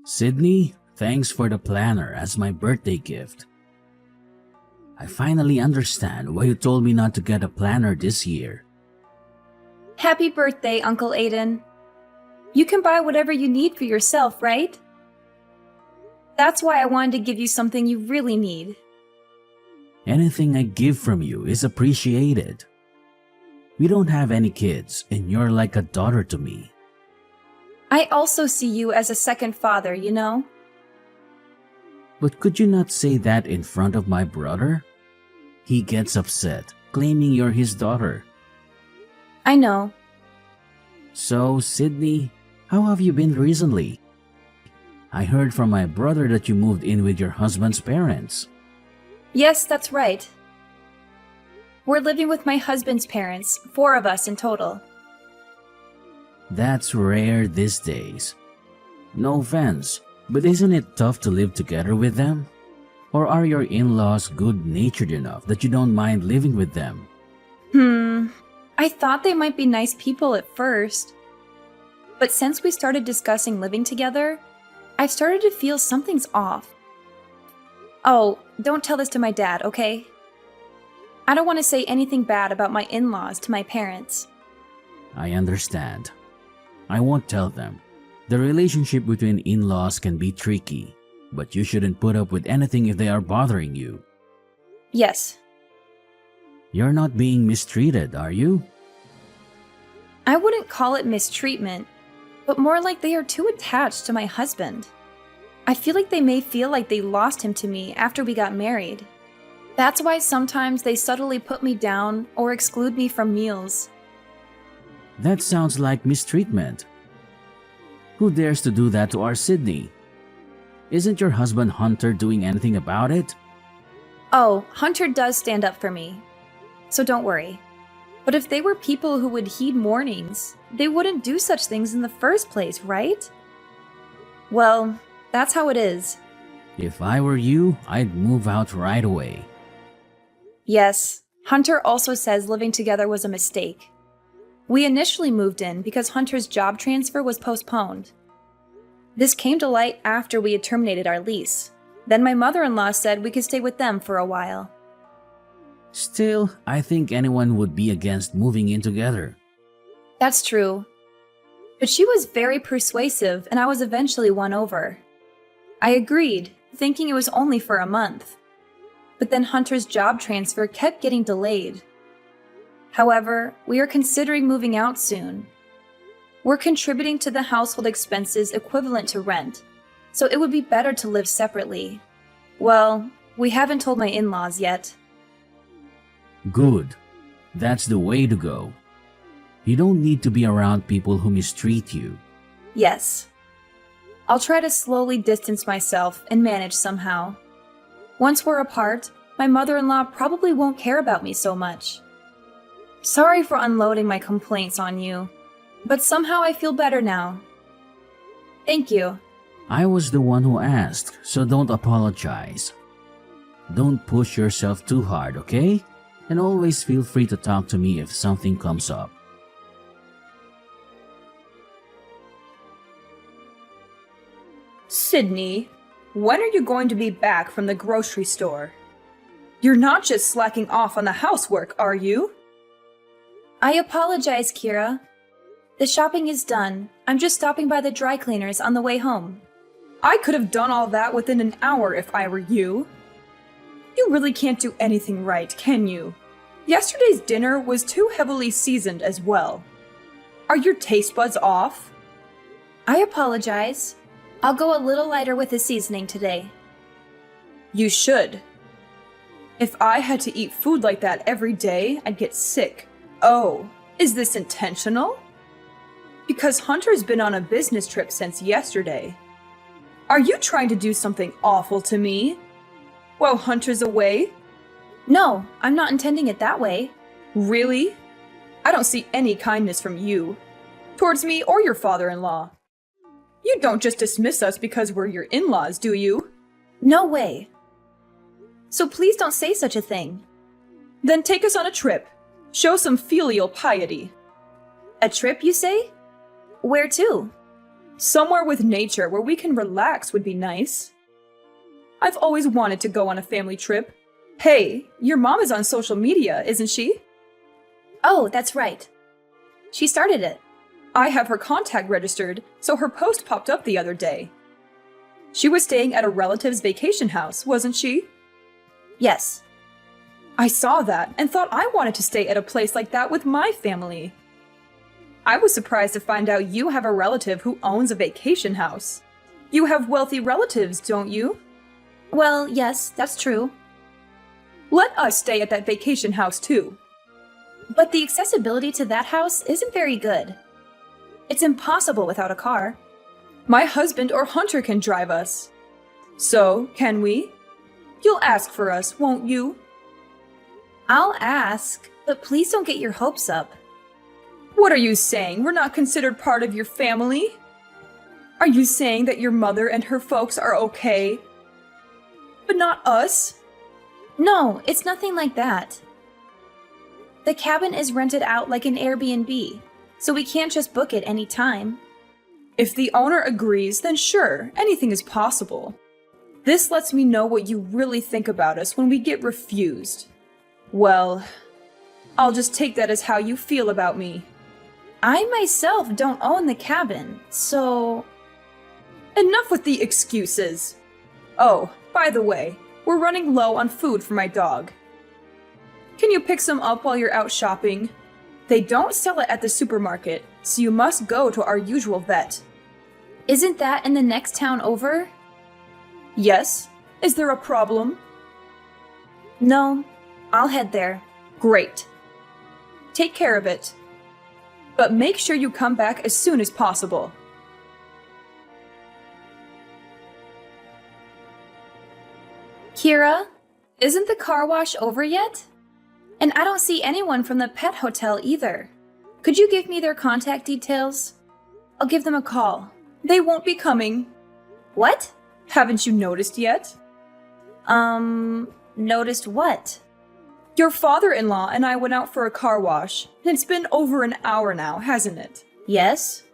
Sydney, thanks for the planner as my birthday gift. I finally understand why you told me not to get a planner this year. Happy birthday, Uncle Aiden. You can buy whatever you need for yourself, right? That's why I wanted to give you something you really need. Anything I give from you is appreciated. We don't have any kids, and you're like a daughter to me. I also see you as a second father, you know? But could you not say that in front of my brother? He gets upset, claiming you're his daughter. I know. So, Sydney, how have you been recently? I heard from my brother that you moved in with your husband's parents. Yes, that's right. We're living with my husband's parents, 4 of us in total. That's rare these days. No offense, but isn't it tough to live together with them? Or are your in-laws good-natured enough that you don't mind living with them? I thought they might be nice people at first. But since we started discussing living together, I've started to feel something's off. Oh, don't tell this to my dad, okay? I don't want to say anything bad about my in-laws to my parents. I understand. I won't tell them. The relationship between in-laws can be tricky, but you shouldn't put up with anything if they are bothering you. Yes. You're not being mistreated, are you? I wouldn't call it mistreatment, but more like they are too attached to my husband. I feel like they may feel like they lost him to me after we got married. That's why sometimes they subtly put me down or exclude me from meals. That sounds like mistreatment. Who dares to do that to our Sydney? Isn't your husband Hunter doing anything about it? Oh, Hunter does stand up for me, so don't worry. But if they were people who would heed warnings, they wouldn't do such things in the first place, right? Well, that's how it is. If I were you, I'd move out right away. Yes, Hunter also says living together was a mistake. We initially moved in because Hunter's job transfer was postponed. This came to light after we had terminated our lease. Then my mother-in-law said we could stay with them for a while. Still, I think anyone would be against moving in together. That's true. But she was very persuasive and I was eventually won over. I agreed, thinking it was only for a month. But then Hunter's job transfer kept getting delayed. However, we are considering moving out soon. We're contributing to the household expenses equivalent to rent, so it would be better to live separately. Well, we haven't told my in-laws yet. Good. That's the way to go. You don't need to be around people who mistreat you. Yes. I'll try to slowly distance myself and manage somehow. Once we're apart, my mother-in-law probably won't care about me so much. Sorry for unloading my complaints on you, but somehow I feel better now. Thank you. I was the one who asked, so don't apologize. Don't push yourself too hard, okay? And always feel free to talk to me if something comes up. Sydney, when are you going to be back from the grocery store? You're not just slacking off on the housework, are you? I apologize, Kira. The shopping is done. I'm just stopping by the dry cleaners on the way home. I could have done all that within an hour if I were you. You really can't do anything right, can you? Yesterday's dinner was too heavily seasoned as well. Are your taste buds off? I apologize. I'll go a little lighter with the seasoning today. You should. If I had to eat food like that every day, I'd get sick. Oh, is this intentional? Because Hunter's been on a business trip since yesterday. Are you trying to do something awful to me? While Hunter's away? No, I'm not intending it that way. Really? I don't see any kindness from you, towards me or your father-in-law. You don't just dismiss us because we're your in-laws, do you? No way. So please don't say such a thing. Then take us on a trip. Show some filial piety. A trip, you say? Where to? Somewhere with nature where we can relax would be nice. I've always wanted to go on a family trip. Hey, your mom is on social media, isn't she? Oh, that's right. She started it. I have her contact registered, so her post popped up the other day. She was staying at a relative's vacation house, wasn't she? Yes. I saw that and thought I wanted to stay at a place like that with my family. I was surprised to find out you have a relative who owns a vacation house. You have wealthy relatives, don't you? Well, yes, that's true. Let us stay at that vacation house too. But the accessibility to that house isn't very good. It's impossible without a car. My husband or Hunter can drive us. So, can we? You'll ask for us, won't you? I'll ask, but please don't get your hopes up. What are you saying? We're not considered part of your family? Are you saying that your mother and her folks are okay, but not us? No, it's nothing like that. The cabin is rented out like an Airbnb, so we can't just book it any time. If the owner agrees, then sure, anything is possible. This lets me know what you really think about us when we get refused. Well, I'll just take that as how you feel about me. I myself don't own the cabin, so... Enough with the excuses. Oh, by the way, we're running low on food for my dog. Can you pick some up while you're out shopping? They don't sell it at the supermarket, so you must go to our usual vet. Isn't that in the next town over? Yes? Is there a problem? No, I'll head there. Great. Take care of it. But make sure you come back as soon as possible. Kira, isn't the car wash over yet? And I don't see anyone from the pet hotel either. Could you give me their contact details? I'll give them a call. They won't be coming. What? Haven't you noticed yet? Noticed what? Your father-in-law and I went out for a car wash. It's been over an hour now, hasn't it? Yes?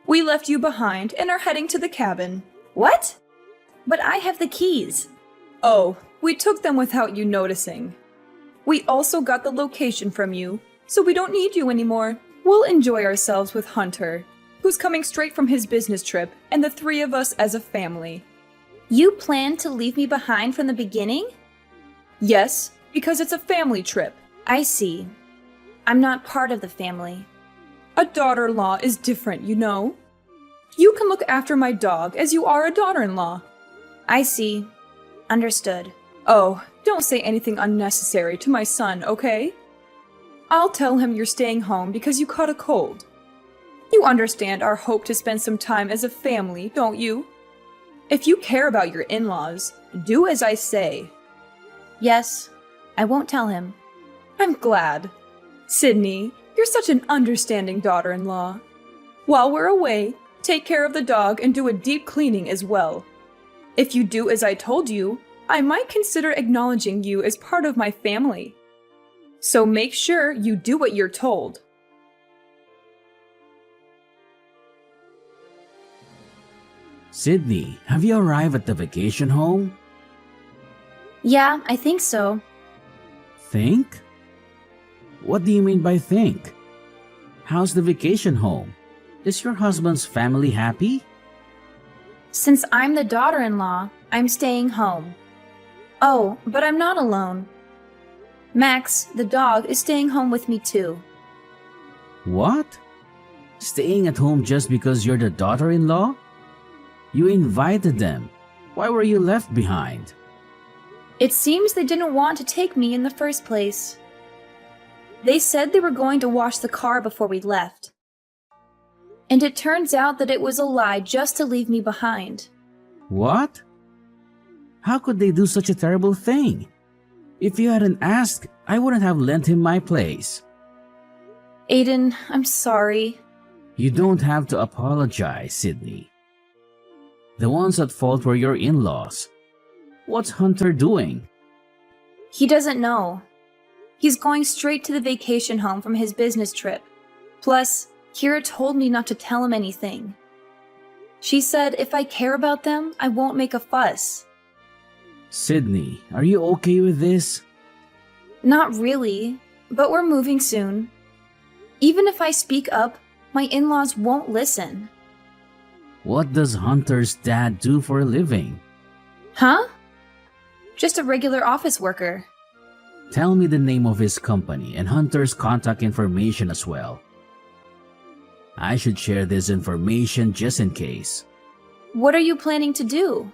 We left you behind and are heading to the cabin. What? But I have the keys. Oh, we took them without you noticing. We also got the location from you, so we don't need you anymore. We'll enjoy ourselves with Hunter, who's coming straight from his business trip, and the three of us as a family. You planned to leave me behind from the beginning? Yes, because it's a family trip. I see. I'm not part of the family. A daughter-in-law is different, you know. You can look after my dog as you are a daughter-in-law. I see. Understood. Oh, don't say anything unnecessary to my son, okay? I'll tell him you're staying home because you caught a cold. You understand our hope to spend some time as a family, don't you? If you care about your in-laws, do as I say. Yes, I won't tell him. I'm glad. Sydney, you're such an understanding daughter-in-law. While we're away, take care of the dog and do a deep cleaning as well. If you do as I told you, I might consider acknowledging you as part of my family. So make sure you do what you're told. Sydney, have you arrived at the vacation home? Yeah, I think so. Think? What do you mean by think? How's the vacation home? Is your husband's family happy? Since I'm the daughter-in-law, I'm staying home. Oh, but I'm not alone. Max, the dog, is staying home with me too. What? Staying at home just because you're the daughter-in-law? You invited them. Why were you left behind? It seems they didn't want to take me in the first place. They said they were going to wash the car before we left. And it turns out that it was a lie just to leave me behind. What? How could they do such a terrible thing? If you hadn't asked, I wouldn't have lent him my place. Aiden, I'm sorry. You don't have to apologize, Sydney. The ones at fault were your in-laws. What's Hunter doing? He doesn't know. He's going straight to the vacation home from his business trip. Plus, Kira told me not to tell him anything. She said if I care about them, I won't make a fuss. Sydney, are you okay with this? Not really, but we're moving soon. Even if I speak up, my in-laws won't listen. What does Hunter's dad do for a living? Huh? Just a regular office worker. Tell me the name of his company and Hunter's contact information as well. I should share this information just in case. What are you planning to do?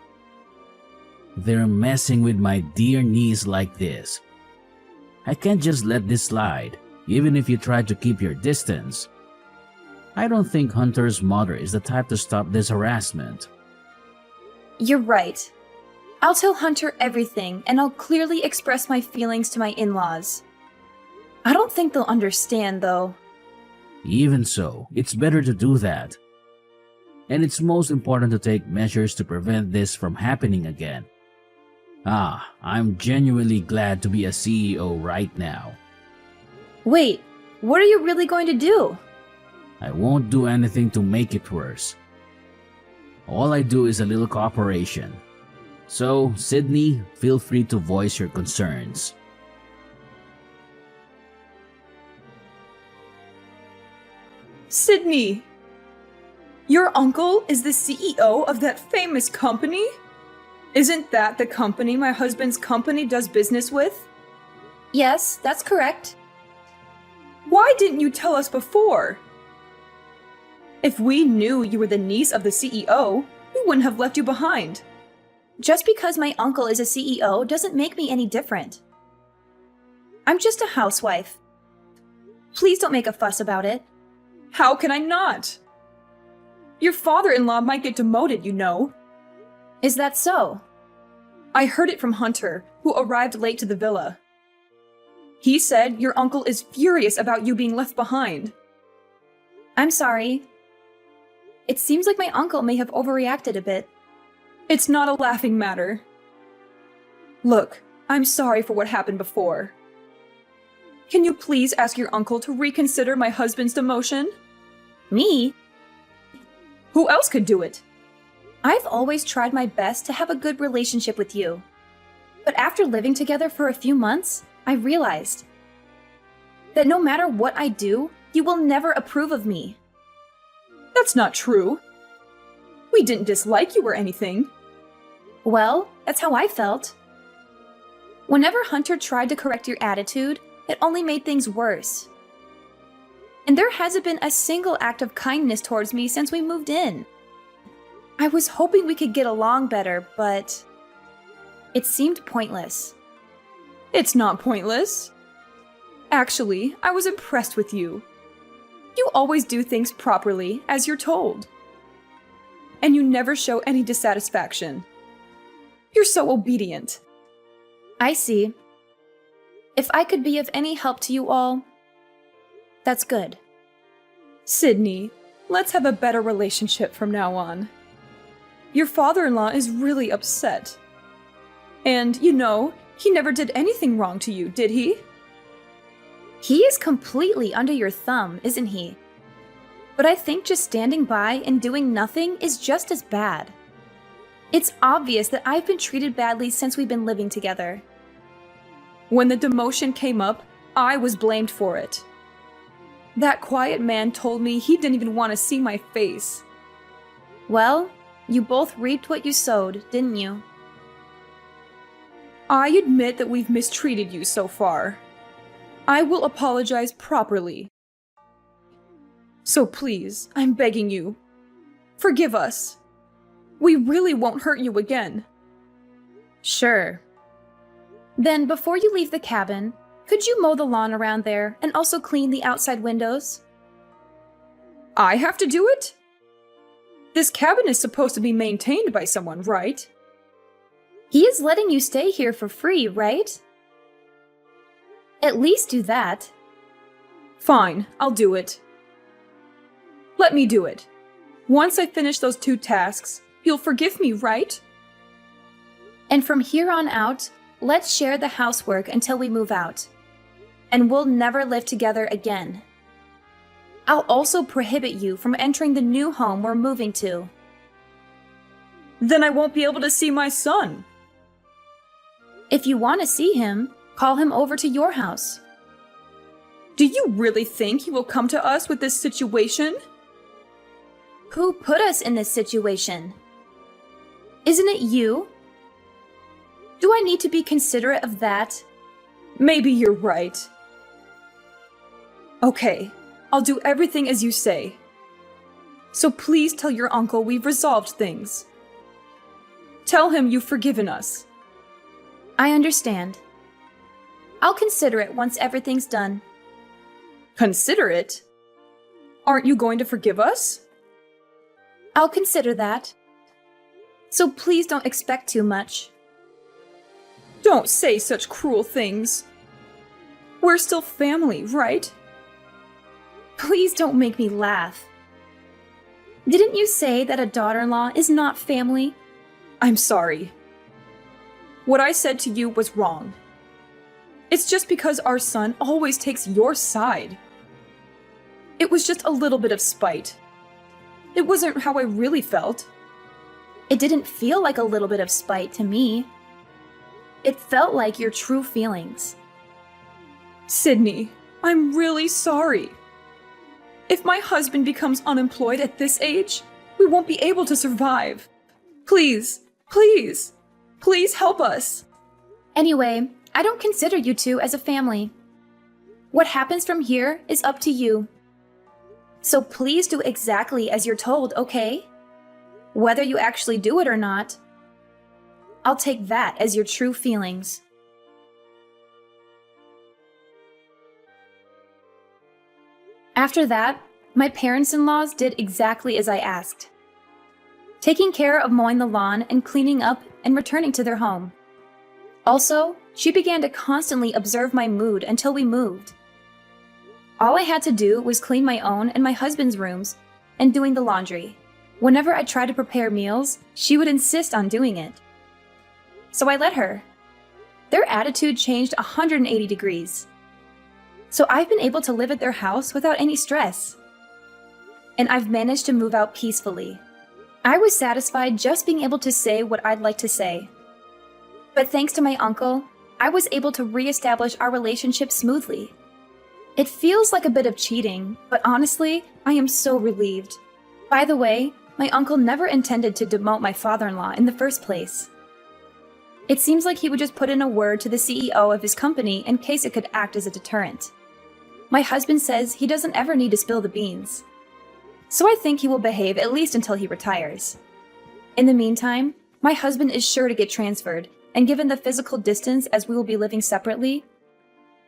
They're messing with my dear niece like this. I can't just let this slide, even if you try to keep your distance. I don't think Hunter's mother is the type to stop this harassment. You're right. I'll tell Hunter everything, and I'll clearly express my feelings to my in-laws. I don't think they'll understand, though. Even so, it's better to do that. And it's most important to take measures to prevent this from happening again. I'm genuinely glad to be a CEO right now. Wait, what are you really going to do? I won't do anything to make it worse. All I do is a little cooperation. So, Sydney, feel free to voice your concerns. Sydney! Your uncle is the CEO of that famous company? Isn't that the company my husband's company does business with? Yes, that's correct. Why didn't you tell us before? If we knew you were the niece of the CEO, we wouldn't have left you behind. Just because my uncle is a CEO doesn't make me any different. I'm just a housewife. Please don't make a fuss about it. How can I not? Your father-in-law might get demoted, you know. Is that so? I heard it from Hunter, who arrived late to the villa. He said your uncle is furious about you being left behind. I'm sorry. It seems like my uncle may have overreacted a bit. It's not a laughing matter. Look, I'm sorry for what happened before. Can you please ask your uncle to reconsider my husband's demotion? Me? Who else could do it? I've always tried my best to have a good relationship with you. But after living together for a few months, I realized that no matter what I do, you will never approve of me. That's not true. We didn't dislike you or anything. Well, that's how I felt. Whenever Hunter tried to correct your attitude, it only made things worse. And there hasn't been a single act of kindness towards me since we moved in. I was hoping we could get along better, but it seemed pointless. It's not pointless. Actually, I was impressed with you. You always do things properly, as you're told. And you never show any dissatisfaction. You're so obedient. I see. If I could be of any help to you all, that's good. Sydney, let's have a better relationship from now on. Your father-in-law is really upset. And, you know, he never did anything wrong to you, did he? He is completely under your thumb, isn't he? But I think just standing by and doing nothing is just as bad. It's obvious that I've been treated badly since we've been living together. When the demotion came up, I was blamed for it. That quiet man told me he didn't even want to see my face. Well, you both reaped what you sowed, didn't you? I admit that we've mistreated you so far. I will apologize properly. So please, I'm begging you, forgive us. We really won't hurt you again. Sure. Then before you leave the cabin, could you mow the lawn around there and also clean the outside windows? I have to do it? This cabin is supposed to be maintained by someone, right? He is letting you stay here for free, right? At least do that. Fine, I'll do it. Let me do it. Once I finish those 2 tasks, you'll forgive me, right? And from here on out, let's share the housework until we move out. And we'll never live together again. I'll also prohibit you from entering the new home we're moving to. Then I won't be able to see my son. If you want to see him, call him over to your house. Do you really think he will come to us with this situation? Who put us in this situation? Isn't it you? Do I need to be considerate of that? Maybe you're right. Okay, I'll do everything as you say. So please tell your uncle we've resolved things. Tell him you've forgiven us. I understand. I'll consider it once everything's done. Consider it? Aren't you going to forgive us? I'll consider that. So please don't expect too much. Don't say such cruel things. We're still family, right? Please don't make me laugh. Didn't you say that a daughter-in-law is not family? I'm sorry. What I said to you was wrong. It's just because our son always takes your side. It was just a little bit of spite. It wasn't how I really felt. It didn't feel like a little bit of spite to me. It felt like your true feelings. Sydney, I'm really sorry. If my husband becomes unemployed at this age, we won't be able to survive. Please, please, please help us. Anyway, I don't consider you two as a family. What happens from here is up to you. So please do exactly as you're told, okay? Whether you actually do it or not, I'll take that as your true feelings. After that, my parents-in-laws did exactly as I asked, taking care of mowing the lawn and cleaning up and returning to their home. Also, she began to constantly observe my mood until we moved. All I had to do was clean my own and my husband's rooms and doing the laundry. Whenever I tried to prepare meals, she would insist on doing it. So I let her. Their attitude changed 180 degrees. So I've been able to live at their house without any stress. And I've managed to move out peacefully. I was satisfied just being able to say what I'd like to say. But thanks to my uncle, I was able to reestablish our relationship smoothly. It feels like a bit of cheating, but honestly, I am so relieved. By the way, my uncle never intended to demote my father-in-law in the first place. It seems like he would just put in a word to the CEO of his company in case it could act as a deterrent. My husband says he doesn't ever need to spill the beans. So I think he will behave at least until he retires. In the meantime, my husband is sure to get transferred, and given the physical distance as we will be living separately,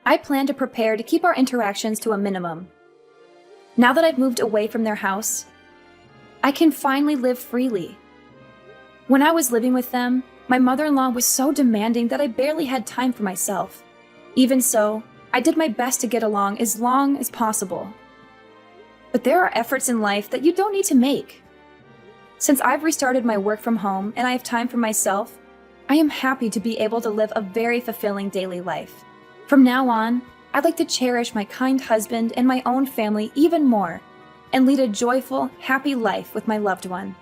I plan to prepare to keep our interactions to a minimum. Now that I've moved away from their house, I can finally live freely. When I was living with them, my mother-in-law was so demanding that I barely had time for myself. Even so, I did my best to get along as long as possible. But there are efforts in life that you don't need to make. Since I've restarted my work from home and I have time for myself, I am happy to be able to live a very fulfilling daily life. From now on, I'd like to cherish my kind husband and my own family even more, and lead a joyful, happy life with my loved one.